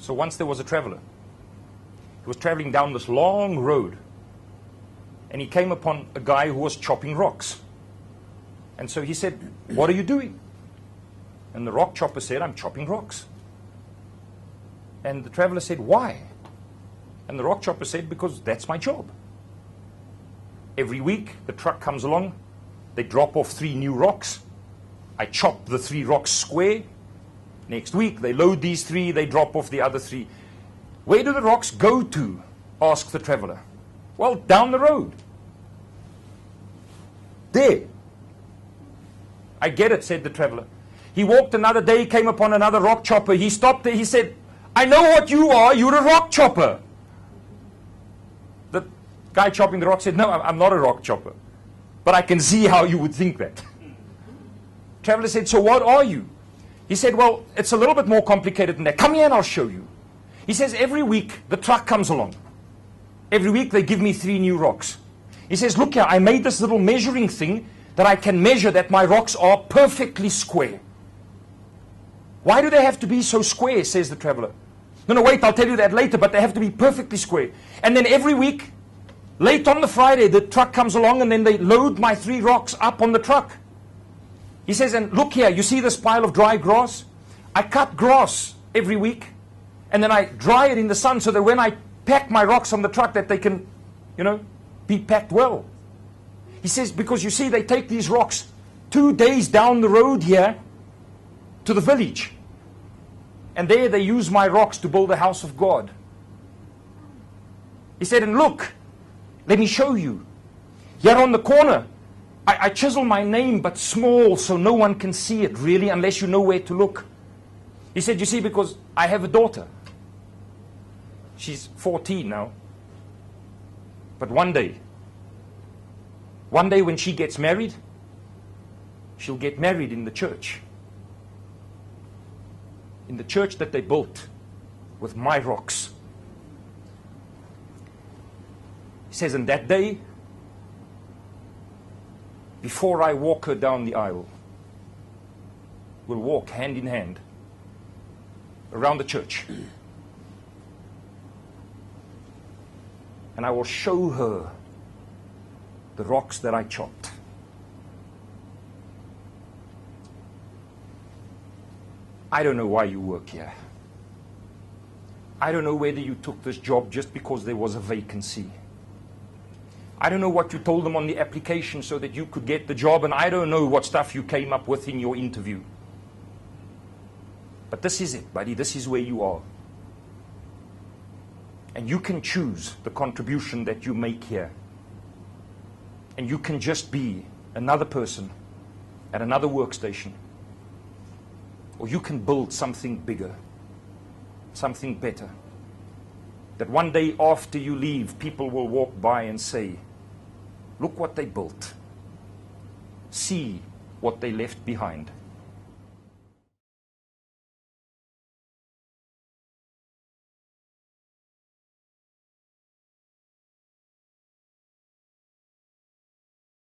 So once there was a traveler. He was traveling down this long road, and he came upon a guy who was chopping rocks. And so he said, "What are you doing?" And the rock chopper said, "I'm chopping rocks." And the traveler said, "Why?" And the rock chopper said, "Because that's my job. Every week the truck comes along, they drop off 3 new rocks. I chop the 3 rocks square. Next week they load these 3, they drop off the other 3. Where do the rocks go to?" asked the traveler. "Well, down the road." "There." "I get it," said the traveler. He walked another day, came upon another rock chopper. He stopped there, he said, "I know what you are, you're a rock chopper." The guy chopping the rock said, "No, I'm not a rock chopper, but I can see how you would think that." Traveler said, "So what are you?" He said, "Well, it's a little bit more complicated than that. Come here and I'll show you." He says, "Every week the truck comes along. Every week they give me 3 new rocks." He says, "Look here, I made this little measuring thing that I can measure that my rocks are perfectly square." "Why do they have to be so square?" says the traveler. No, wait, I'll tell you that later, but they have to be perfectly square. And then every week, late on the Friday, the truck comes along and then they load my 3 rocks up on the truck." He says, "And look here, you see this pile of dry grass? I cut grass every week, and then I dry it in the sun so that when I pack my rocks on the truck that they can, be packed well." He says, "Because you see, they take these rocks 2 days down the road here to the village. And there they use my rocks to build the house of God." He said, "And look, let me show you. Here on the corner, I chisel my name, but small, so no one can see it really, unless you know where to look." He said, "You see, because I have a daughter. She's 14 now. But one day when she gets married, she'll get married in the church. In the church that they built with my rocks." He says, "And that day, before I walk her down the aisle, we'll walk hand in hand around the church. And I will show her the rocks that I chopped." I don't know why you work here. I don't know whether you took this job just because there was a vacancy. I don't know what you told them on the application so that you could get the job, and I don't know what stuff you came up with in your interview. But this is it, buddy. This is where you are. And you can choose the contribution that you make here. And you can just be another person at another workstation. Or you can build something bigger, something better. That one day after you leave, people will walk by and say, "Look what they built. See what they left behind."